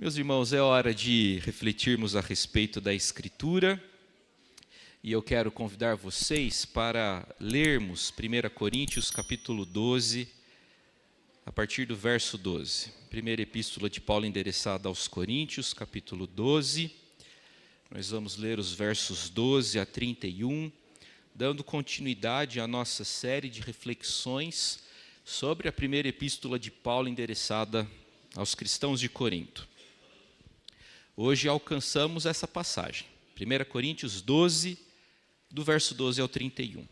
Meus irmãos, é hora de refletirmos a respeito da Escritura e eu quero convidar vocês para lermos 1 Coríntios capítulo 12, a partir do verso 12. Primeira epístola de Paulo endereçada aos Coríntios, capítulo 12. Nós vamos ler os versos 12 a 31, dando continuidade à nossa série de reflexões sobre a primeira epístola de Paulo endereçada aos cristãos de Corinto. Hoje alcançamos essa passagem, 1 Coríntios 12, do verso 12 ao 31.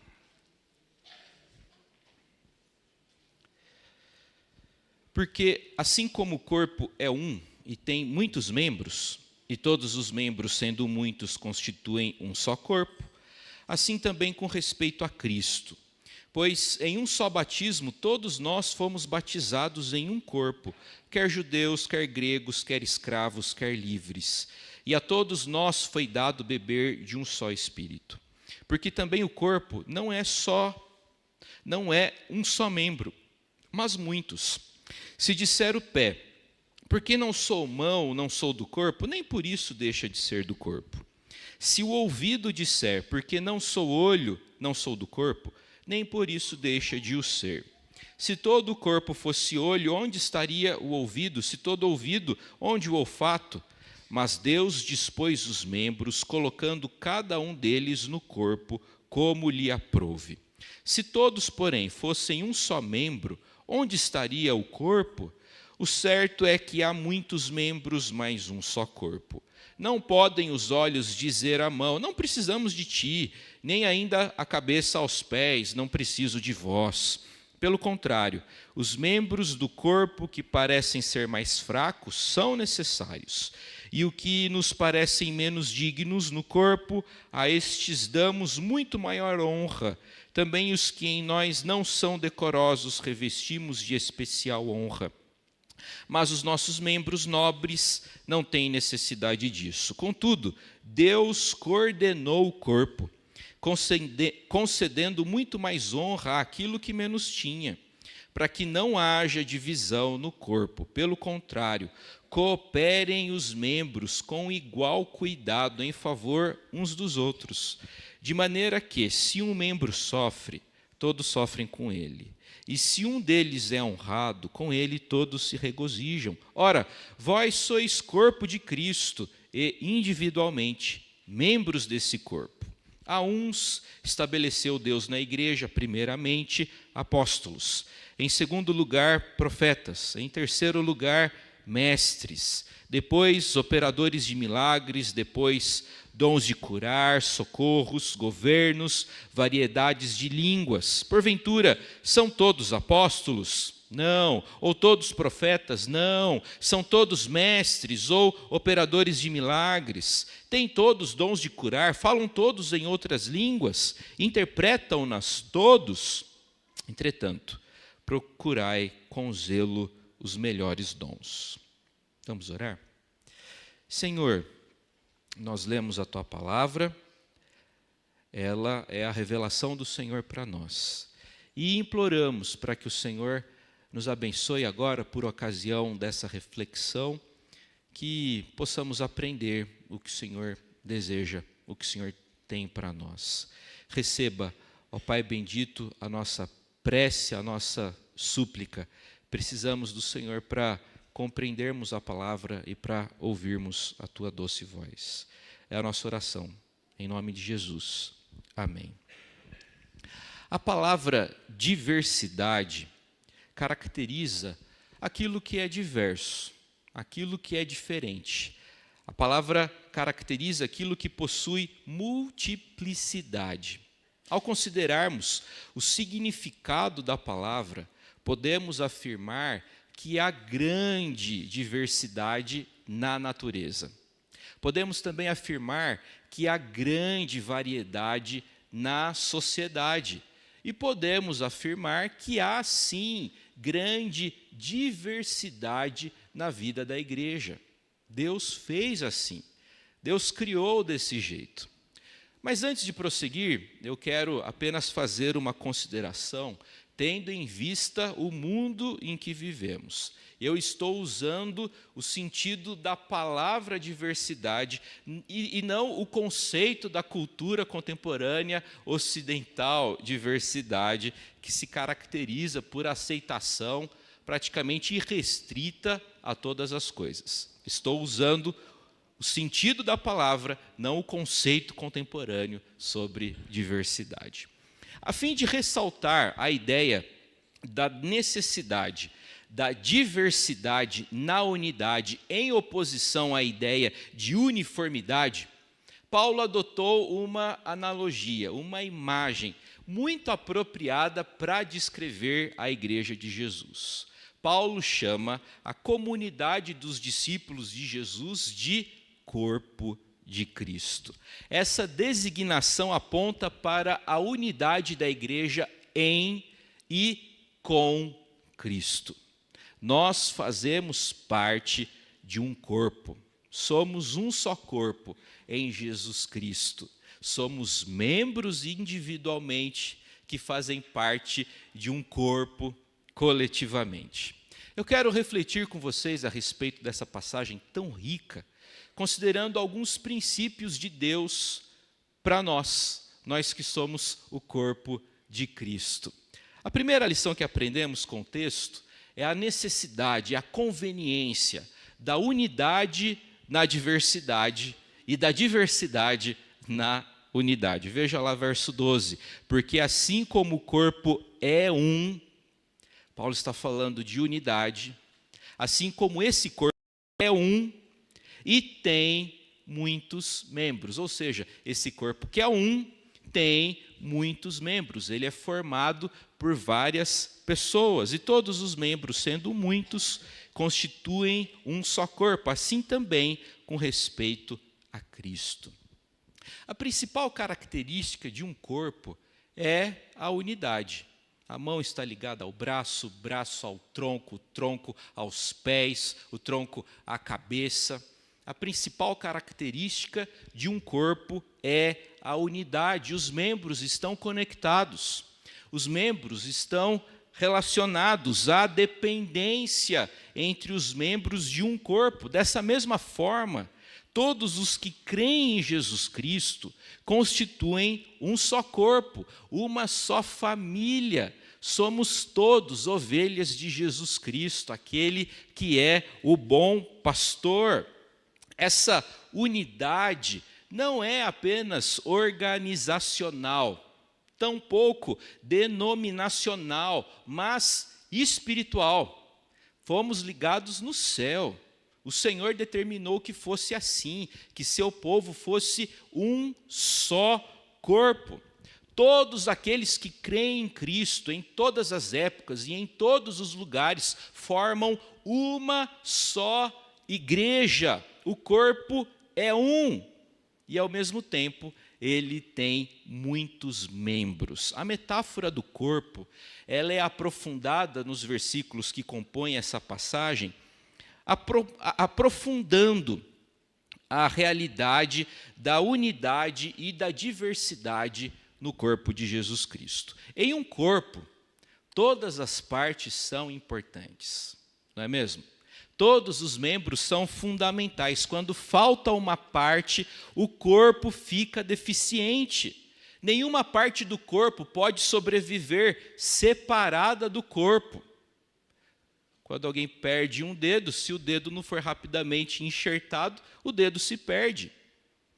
Porque assim como o corpo é um e tem muitos membros, e todos os membros, sendo muitos, constituem um só corpo, assim também com respeito a Cristo. Pois em um só batismo todos nós fomos batizados em um corpo, quer judeus, quer gregos, quer escravos, quer livres. E a todos nós foi dado beber de um só Espírito. Porque também o corpo não é um só membro, mas muitos. Se disser o pé, porque não sou mão, não sou do corpo, nem por isso deixa de ser do corpo. Se o ouvido disser, porque não sou olho, não sou do corpo, nem por isso deixa de o ser. Se todo o corpo fosse olho, onde estaria o ouvido? Se todo ouvido, onde o olfato? Mas Deus dispôs os membros, colocando cada um deles no corpo, como lhe aprouve. Se todos, porém, fossem um só membro, onde estaria o corpo? O certo é que há muitos membros, mas um só corpo. Não podem os olhos dizer à mão, não precisamos de ti, nem ainda a cabeça aos pés, não preciso de vós. Pelo contrário, os membros do corpo que parecem ser mais fracos são necessários. E o que nos parecem menos dignos no corpo, a estes damos muito maior honra. Também os que em nós não são decorosos revestimos de especial honra. Mas os nossos membros nobres não têm necessidade disso. Contudo, Deus coordenou o corpo, concedendo muito mais honra àquilo que menos tinha, para que não haja divisão no corpo. Pelo contrário, cooperem os membros com igual cuidado em favor uns dos outros, de maneira que, se um membro sofre, todos sofrem com ele. E se um deles é honrado, com ele todos se regozijam. Ora, vós sois corpo de Cristo e, individualmente, membros desse corpo. A uns estabeleceu Deus na igreja, primeiramente, apóstolos. Em segundo lugar, profetas. Em terceiro lugar, mestres. Depois, operadores de milagres. Depois, dons de curar, socorros, governos, variedades de línguas. Porventura, são todos apóstolos? Não. Ou todos profetas? Não. São todos mestres ou operadores de milagres? Têm todos dons de curar? Falam todos em outras línguas? Interpretam-nas todos? Entretanto, procurai com zelo os melhores dons. Vamos orar? Senhor, nós lemos a Tua palavra, ela é a revelação do Senhor para nós. E imploramos para que o Senhor nos abençoe agora por ocasião dessa reflexão, que possamos aprender o que o Senhor deseja, o que o Senhor tem para nós. Receba, ó Pai bendito, a nossa prece, a nossa súplica. Precisamos do Senhor para compreendermos a palavra e para ouvirmos a Tua doce voz. É a nossa oração, em nome de Jesus. Amém. A palavra diversidade caracteriza aquilo que é diverso, aquilo que é diferente. A palavra caracteriza aquilo que possui multiplicidade. Ao considerarmos o significado da palavra, podemos afirmar que há grande diversidade na natureza. Podemos também afirmar que há grande variedade na sociedade. E podemos afirmar que há, sim, grande diversidade na vida da igreja. Deus fez assim. Deus criou desse jeito. Mas antes de prosseguir, eu quero apenas fazer uma consideração tendo em vista o mundo em que vivemos. Eu estou usando o sentido da palavra diversidade e não o conceito da cultura contemporânea ocidental diversidade, que se caracteriza por aceitação praticamente irrestrita a todas as coisas. Estou usando o sentido da palavra, não o conceito contemporâneo sobre diversidade. A fim de ressaltar a ideia da necessidade da diversidade na unidade em oposição à ideia de uniformidade, Paulo adotou uma analogia, uma imagem muito apropriada para descrever a igreja de Jesus. Paulo chama a comunidade dos discípulos de Jesus de corpo de Cristo. Essa designação aponta para a unidade da igreja em e com Cristo. Nós fazemos parte de um corpo, somos um só corpo em Jesus Cristo. Somos membros individualmente que fazem parte de um corpo coletivamente. Eu quero refletir com vocês a respeito dessa passagem tão rica, considerando alguns princípios de Deus para nós que somos o corpo de Cristo. A primeira lição que aprendemos com o texto é a necessidade, a conveniência da unidade na diversidade e da diversidade na unidade. Veja lá verso 12. Porque assim como o corpo é um, Paulo está falando de unidade, assim como esse corpo é um e tem muitos membros. Ou seja, esse corpo que é um tem muitos membros. Ele é formado por várias pessoas. E todos os membros, sendo muitos, constituem um só corpo. Assim também com respeito a Cristo. A principal característica de um corpo é a unidade. A mão está ligada ao braço, o braço ao tronco, o tronco aos pés, o tronco à cabeça. A principal característica de um corpo é a unidade. Os membros estão conectados. Os membros estão relacionados à dependência entre os membros de um corpo. Dessa mesma forma, todos os que creem em Jesus Cristo constituem um só corpo, uma só família. Somos todos ovelhas de Jesus Cristo, aquele que é o bom pastor. Essa unidade não é apenas organizacional, tampouco denominacional, mas espiritual. Fomos ligados no céu. O Senhor determinou que fosse assim, que seu povo fosse um só corpo. Todos aqueles que creem em Cristo, em todas as épocas e em todos os lugares, formam uma só igreja. O corpo é um e, ao mesmo tempo, ele tem muitos membros. A metáfora do corpo, ela é aprofundada nos versículos que compõem essa passagem, aprofundando a realidade da unidade e da diversidade no corpo de Jesus Cristo. Em um corpo, todas as partes são importantes, não é mesmo? Todos os membros são fundamentais. Quando falta uma parte, o corpo fica deficiente. Nenhuma parte do corpo pode sobreviver separada do corpo. Quando alguém perde um dedo, se o dedo não for rapidamente enxertado, o dedo se perde.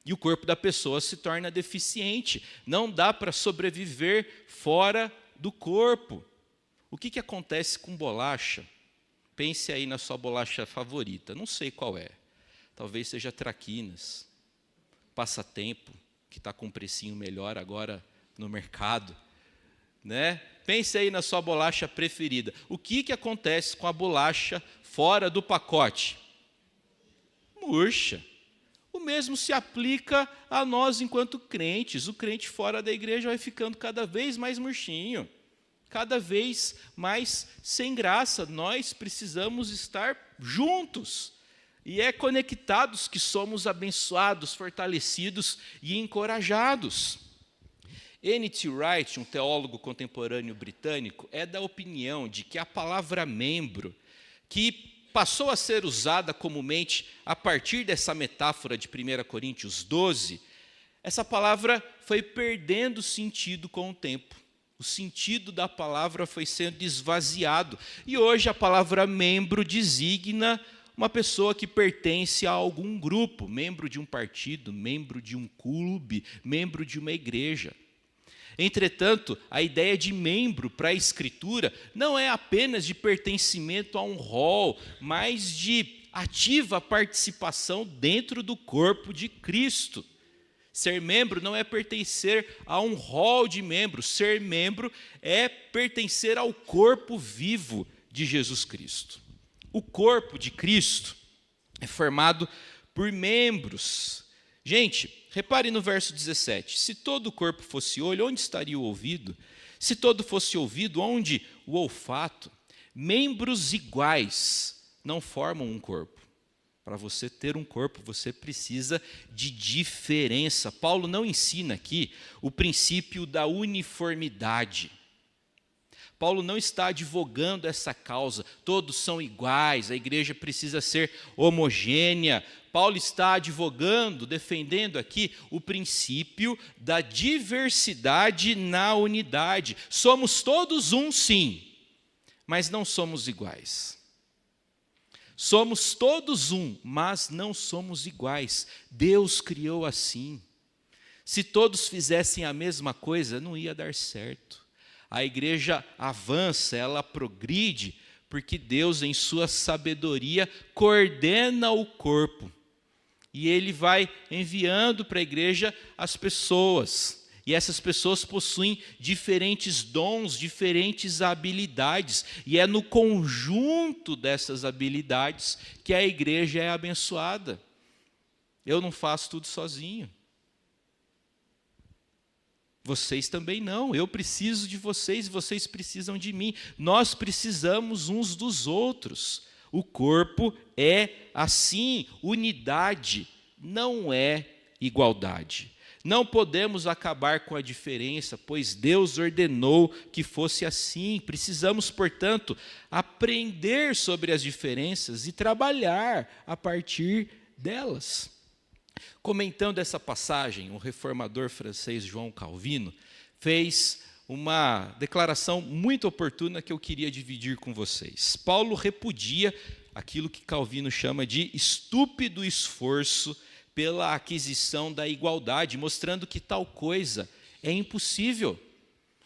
E o corpo da pessoa se torna deficiente. Não dá para sobreviver fora do corpo. O que acontece com bolacha? Pense aí na sua bolacha favorita. Não sei qual é. Talvez seja Traquinas. Passatempo, que está com um precinho melhor agora no mercado. Né? Pense aí na sua bolacha preferida. O que acontece com a bolacha fora do pacote? Murcha. O mesmo se aplica a nós enquanto crentes. O crente fora da igreja vai ficando cada vez mais murchinho, cada vez mais sem graça. Nós precisamos estar juntos. E é conectados que somos abençoados, fortalecidos e encorajados. N.T. Wright, um teólogo contemporâneo britânico, é da opinião de que a palavra membro, que passou a ser usada comumente a partir dessa metáfora de 1 Coríntios 12, essa palavra foi perdendo sentido com o tempo. O sentido da palavra foi sendo esvaziado. E hoje a palavra membro designa uma pessoa que pertence a algum grupo, membro de um partido, membro de um clube, membro de uma igreja. Entretanto, a ideia de membro para a Escritura não é apenas de pertencimento a um rol, mas de ativa participação dentro do corpo de Cristo. Ser membro não é pertencer a um rol de membros, ser membro é pertencer ao corpo vivo de Jesus Cristo. O corpo de Cristo é formado por membros. Gente, repare no verso 17. Se todo o corpo fosse olho, onde estaria o ouvido? Se todo fosse ouvido, onde o olfato? Membros iguais não formam um corpo. Para você ter um corpo, você precisa de diferença. Paulo não ensina aqui o princípio da uniformidade. Paulo não está advogando essa causa, todos são iguais, a igreja precisa ser homogênea. Paulo está advogando, defendendo aqui o princípio da diversidade na unidade. Somos todos um, sim, mas não somos iguais. Somos todos um, mas não somos iguais. Deus criou assim. Se todos fizessem a mesma coisa, não ia dar certo. A igreja avança, ela progride, porque Deus, em sua sabedoria, coordena o corpo. E Ele vai enviando para a igreja as pessoas. E essas pessoas possuem diferentes dons, diferentes habilidades. E é no conjunto dessas habilidades que a igreja é abençoada. Eu não faço tudo sozinho. Vocês também não. Eu preciso de vocês, vocês precisam de mim. Nós precisamos uns dos outros. O corpo é assim. Unidade não é igualdade. Não podemos acabar com a diferença, pois Deus ordenou que fosse assim. Precisamos, portanto, aprender sobre as diferenças e trabalhar a partir delas. Comentando essa passagem, o reformador francês João Calvino fez uma declaração muito oportuna que eu queria dividir com vocês. Paulo repudia aquilo que Calvino chama de estúpido esforço pela aquisição da igualdade, mostrando que tal coisa é impossível.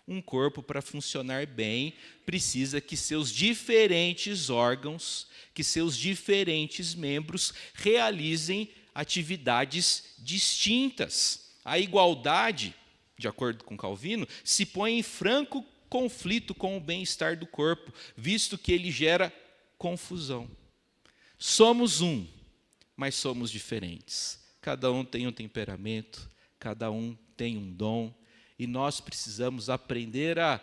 Um corpo, para funcionar bem, precisa que seus diferentes órgãos, que seus diferentes membros realizem atividades distintas. A igualdade, de acordo com Calvino, se põe em franco conflito com o bem-estar do corpo, visto que ele gera confusão. Somos um, mas somos diferentes. Cada um tem um temperamento, cada um tem um dom, e nós precisamos aprender a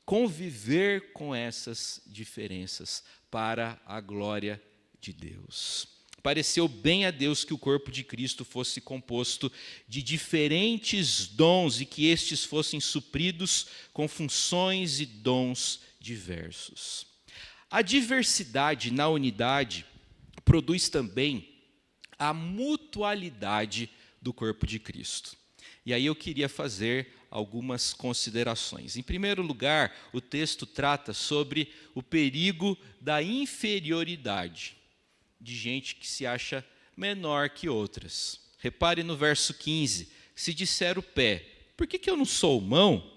conviver com essas diferenças para a glória de Deus. Pareceu bem a Deus que o corpo de Cristo fosse composto de diferentes dons e que estes fossem supridos com funções e dons diversos. A diversidade na unidade produz também a mutualidade do corpo de Cristo. E aí eu queria fazer algumas considerações. Em primeiro lugar, o texto trata sobre o perigo da inferioridade, de gente que se acha menor que outras. Repare no verso 15, se disser o pé, por que eu não sou mão,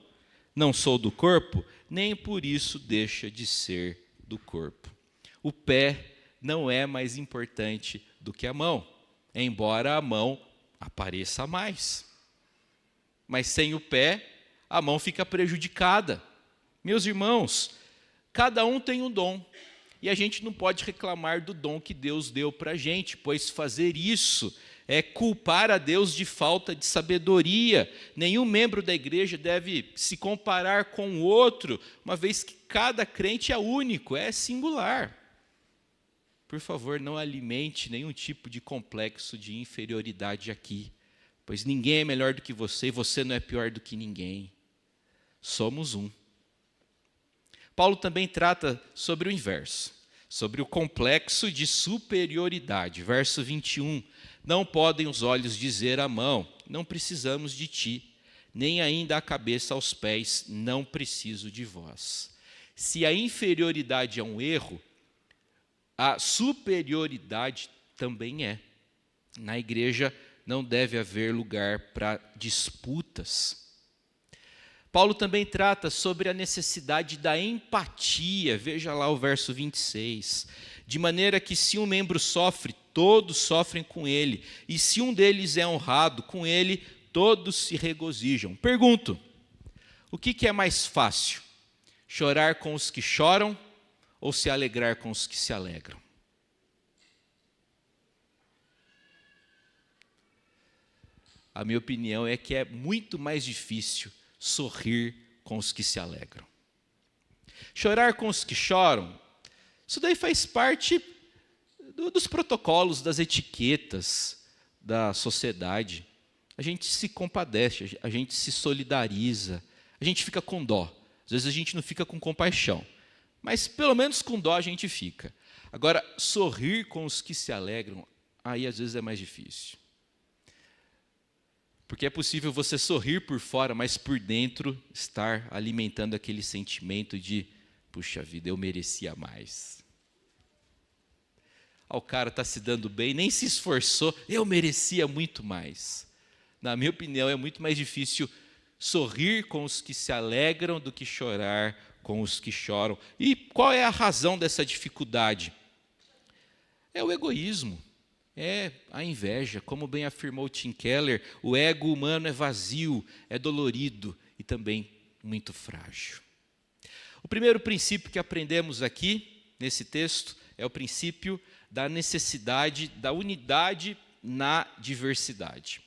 não sou do corpo, nem por isso deixa de ser do corpo. O pé não é mais importante do que a mão, embora a mão apareça mais. Mas sem o pé, a mão fica prejudicada. Meus irmãos, cada um tem um dom. E a gente não pode reclamar do dom que Deus deu para a gente, pois fazer isso é culpar a Deus de falta de sabedoria. Nenhum membro da igreja deve se comparar com o outro, uma vez que cada crente é único, é singular. Por favor, não alimente nenhum tipo de complexo de inferioridade aqui. pois ninguém é melhor do que você e você não é pior do que ninguém. Somos um. Paulo também trata sobre o inverso, sobre o complexo de superioridade. Verso 21, não podem os olhos dizer à mão, não precisamos de ti, nem ainda a cabeça aos pés, não preciso de vós. Se a inferioridade é um erro, a superioridade também é. Na igreja não deve haver lugar para disputas. Paulo também trata sobre a necessidade da empatia, veja lá o verso 26, de maneira que se um membro sofre, todos sofrem com ele, e se um deles é honrado, com ele todos se regozijam. Pergunto, o que é mais fácil? Chorar com os que choram ou se alegrar com os que se alegram? A minha opinião é que é muito mais difícil sorrir com os que se alegram. Chorar com os que choram, isso daí faz parte dos protocolos, das etiquetas da sociedade. A gente se compadece, a gente se solidariza, a gente fica com dó. Às vezes a gente não fica com compaixão, mas pelo menos com dó a gente fica. Agora, sorrir com os que se alegram, aí às vezes é mais difícil. Porque é possível você sorrir por fora, mas por dentro estar alimentando aquele sentimento de, puxa vida, eu merecia mais. O cara está se dando bem, nem se esforçou, eu merecia muito mais. Na minha opinião, é muito mais difícil sorrir com os que se alegram do que chorar com os que choram. E qual é a razão dessa dificuldade? É o egoísmo. É a inveja, como bem afirmou Tim Keller, o ego humano é vazio, é dolorido e também muito frágil. O primeiro princípio que aprendemos aqui, nesse texto, é o princípio da necessidade da unidade na diversidade.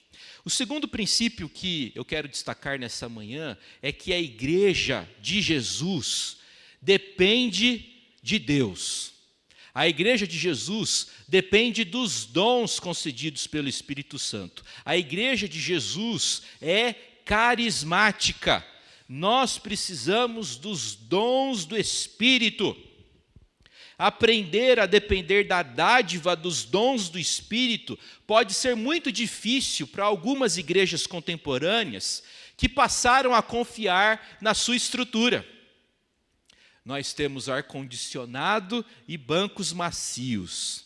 O segundo princípio que eu quero destacar nessa manhã é que a igreja de Jesus depende de Deus. A igreja de Jesus depende dos dons concedidos pelo Espírito Santo. A igreja de Jesus é carismática. Nós precisamos dos dons do Espírito. Aprender a depender da dádiva dos dons do Espírito pode ser muito difícil para algumas igrejas contemporâneas que passaram a confiar na sua estrutura. Nós temos ar-condicionado e bancos macios.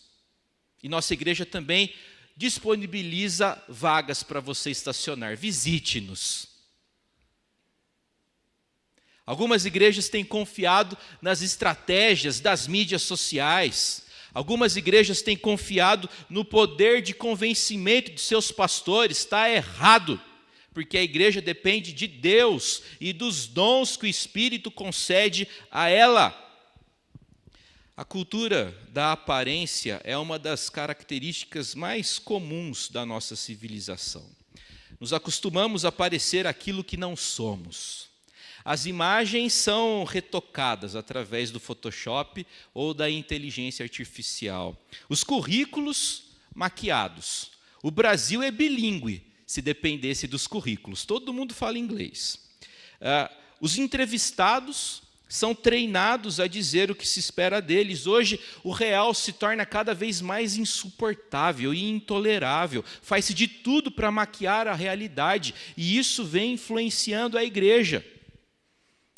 E nossa igreja também disponibiliza vagas para você estacionar. Visite-nos. Algumas igrejas têm confiado nas estratégias das mídias sociais. Algumas igrejas têm confiado no poder de convencimento de seus pastores. Está errado. Porque a igreja depende de Deus e dos dons que o Espírito concede a ela. A cultura da aparência é uma das características mais comuns da nossa civilização. Nos acostumamos a parecer aquilo que não somos. As imagens são retocadas através do Photoshop ou da inteligência artificial. Os currículos maquiados. O Brasil é bilíngue. Se dependesse dos currículos. Todo mundo fala inglês. Os entrevistados são treinados a dizer o que se espera deles. Hoje, o real se torna cada vez mais insuportável e intolerável. Faz-se de tudo para maquiar a realidade. E isso vem influenciando a igreja.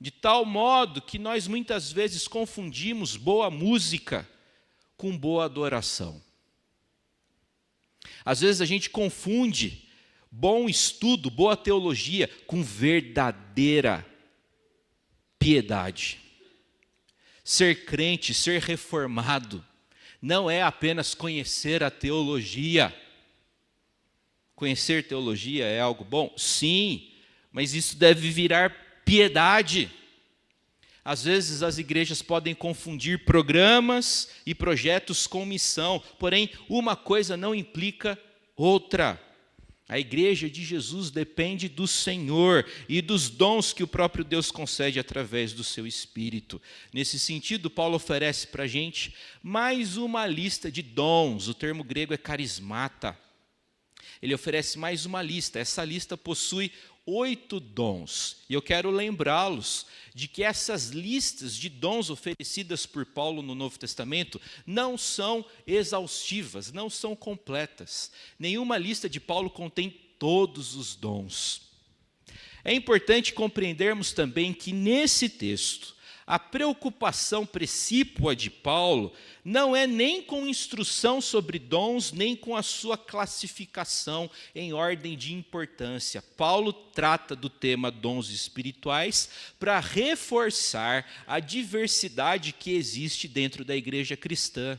De tal modo que nós muitas vezes confundimos boa música com boa adoração. Às vezes a gente confunde bom estudo, boa teologia, com verdadeira piedade. Ser crente, ser reformado, não é apenas conhecer a teologia. Conhecer teologia é algo bom? Sim, mas isso deve virar piedade. Às vezes as igrejas podem confundir programas e projetos com missão, porém uma coisa não implica outra. A igreja de Jesus depende do Senhor e dos dons que o próprio Deus concede através do seu Espírito. Nesse sentido, Paulo oferece para a gente mais uma lista de dons. O termo grego é carismata. Ele oferece mais uma lista. Essa lista possui 8 dons. E eu quero lembrá-los de que essas listas de dons oferecidas por Paulo no Novo Testamento não são exaustivas, não são completas. Nenhuma lista de Paulo contém todos os dons. É importante compreendermos também que nesse texto, a preocupação precípua de Paulo não é nem com instrução sobre dons, nem com a sua classificação em ordem de importância. Paulo trata do tema dons espirituais para reforçar a diversidade que existe dentro da igreja cristã.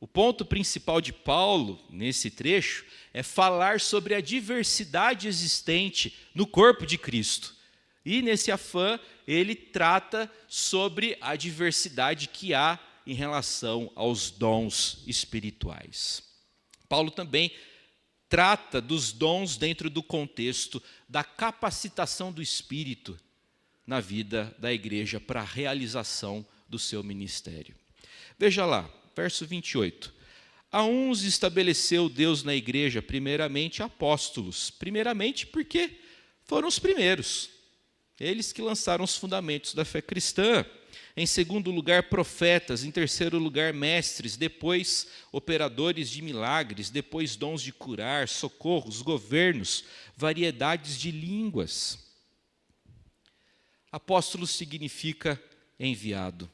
O ponto principal de Paulo, nesse trecho, é falar sobre a diversidade existente no corpo de Cristo. E, nesse afã, ele trata sobre a diversidade que há em relação aos dons espirituais. Paulo também trata dos dons dentro do contexto da capacitação do Espírito na vida da igreja para a realização do seu ministério. Veja lá, verso 28. A uns estabeleceu Deus na igreja, primeiramente apóstolos. Primeiramente porque foram os primeiros. Eles que lançaram os fundamentos da fé cristã. Em segundo lugar, profetas. Em terceiro lugar, mestres. Depois, operadores de milagres. Depois, dons de curar, socorros, governos, variedades de línguas. Apóstolo significa enviado.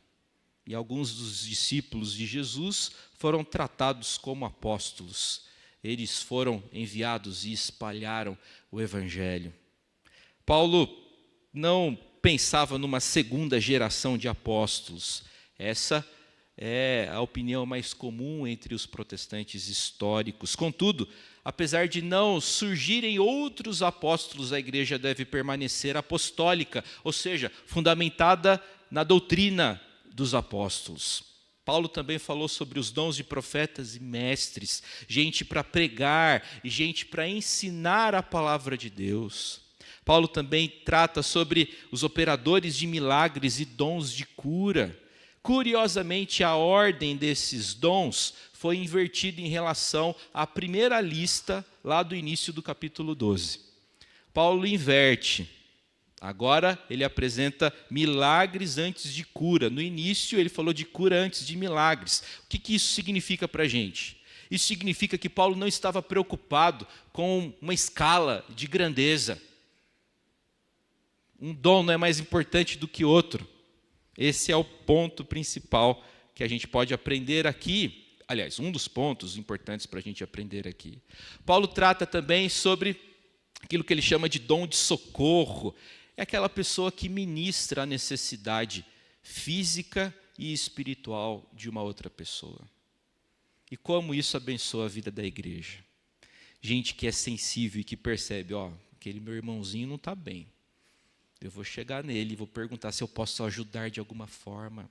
E alguns dos discípulos de Jesus foram tratados como apóstolos. Eles foram enviados e espalharam o evangelho. Paulo não pensava numa segunda geração de apóstolos. Essa é a opinião mais comum entre os protestantes históricos. Contudo, apesar de não surgirem outros apóstolos, a igreja deve permanecer apostólica, ou seja, fundamentada na doutrina dos apóstolos. Paulo também falou sobre os dons de profetas e mestres, gente para pregar e gente para ensinar a palavra de Deus. Paulo também trata sobre os operadores de milagres e dons de cura. Curiosamente, a ordem desses dons foi invertida em relação à primeira lista, lá do início do capítulo 12. Paulo inverte. Agora ele apresenta milagres antes de cura. No início ele falou de cura antes de milagres. O que isso significa para a gente? Isso significa que Paulo não estava preocupado com uma escala de grandeza. Um dom não é mais importante do que outro. Esse é o ponto principal que a gente pode aprender aqui. Aliás, um dos pontos importantes para a gente aprender aqui. Paulo trata também sobre aquilo que ele chama de dom de socorro. É aquela pessoa que ministra a necessidade física e espiritual de uma outra pessoa. E como isso abençoa a vida da igreja? Gente que é sensível e que percebe, aquele meu irmãozinho não está bem. Eu vou chegar nele e vou perguntar se eu posso ajudar de alguma forma.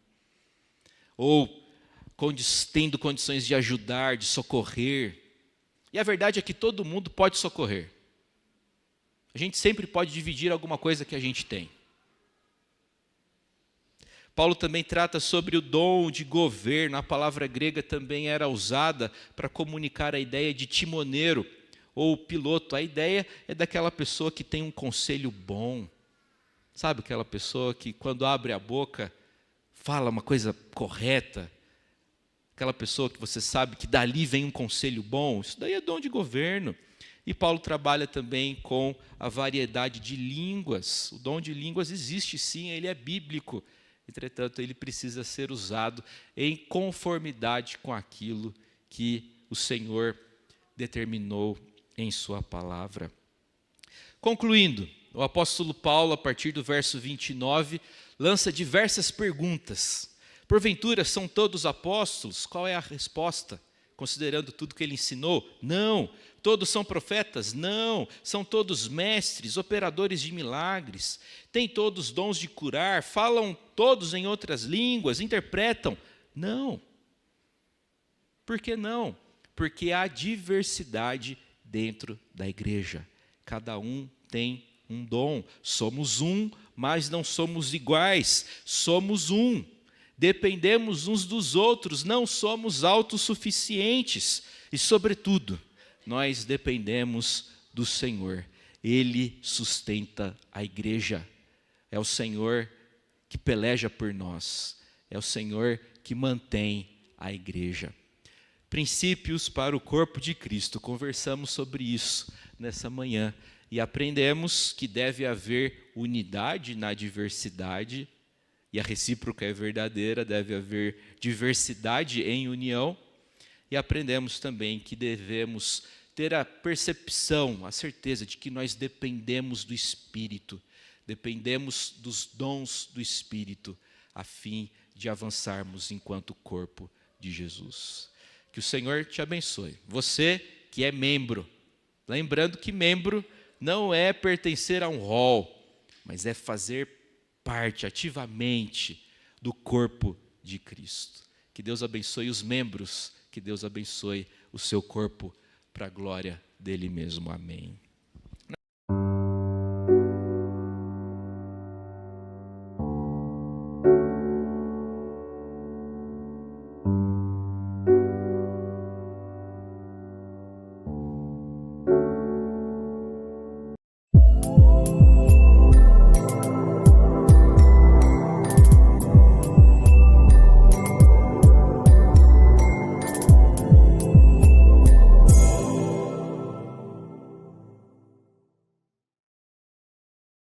Ou tendo condições de ajudar, de socorrer. E a verdade é que todo mundo pode socorrer. A gente sempre pode dividir alguma coisa que a gente tem. Paulo também trata sobre o dom de governo. A palavra grega também era usada para comunicar a ideia de timoneiro ou piloto. A ideia é daquela pessoa que tem um conselho bom. Sabe aquela pessoa que quando abre a boca fala uma coisa correta? Aquela pessoa que você sabe que dali vem um conselho bom? Isso daí é dom de governo. E Paulo trabalha também com a variedade de línguas. O dom de línguas existe sim, ele é bíblico. Entretanto, ele precisa ser usado em conformidade com aquilo que o Senhor determinou em sua palavra. Concluindo, o apóstolo Paulo, a partir do verso 29, lança diversas perguntas. Porventura, são todos apóstolos? Qual é a resposta? Considerando tudo que ele ensinou? Não. Todos são profetas? Não. São todos mestres, operadores de milagres? Têm todos dons de curar? Falam todos em outras línguas? Interpretam? Não. Por que não? Porque há diversidade dentro da igreja. Cada um tem um dom. Somos um, mas não somos iguais. Somos um. Dependemos uns dos outros, não somos autossuficientes. E, sobretudo, nós dependemos do Senhor. Ele sustenta a igreja. É o Senhor que peleja por nós. É o Senhor que mantém a igreja. Princípios para o corpo de Cristo. Conversamos sobre isso nessa manhã e aprendemos que deve haver unidade na diversidade, e a recíproca é verdadeira, deve haver diversidade em união. E aprendemos também que devemos ter a percepção, a certeza de que nós dependemos do Espírito, dependemos dos dons do Espírito, a fim de avançarmos enquanto corpo de Jesus. Que o Senhor te abençoe. Você que é membro, lembrando que membro não é pertencer a um rol, mas é fazer parte ativamente do corpo de Cristo. Que Deus abençoe os membros, que Deus abençoe o seu corpo para a glória dele mesmo. Amém.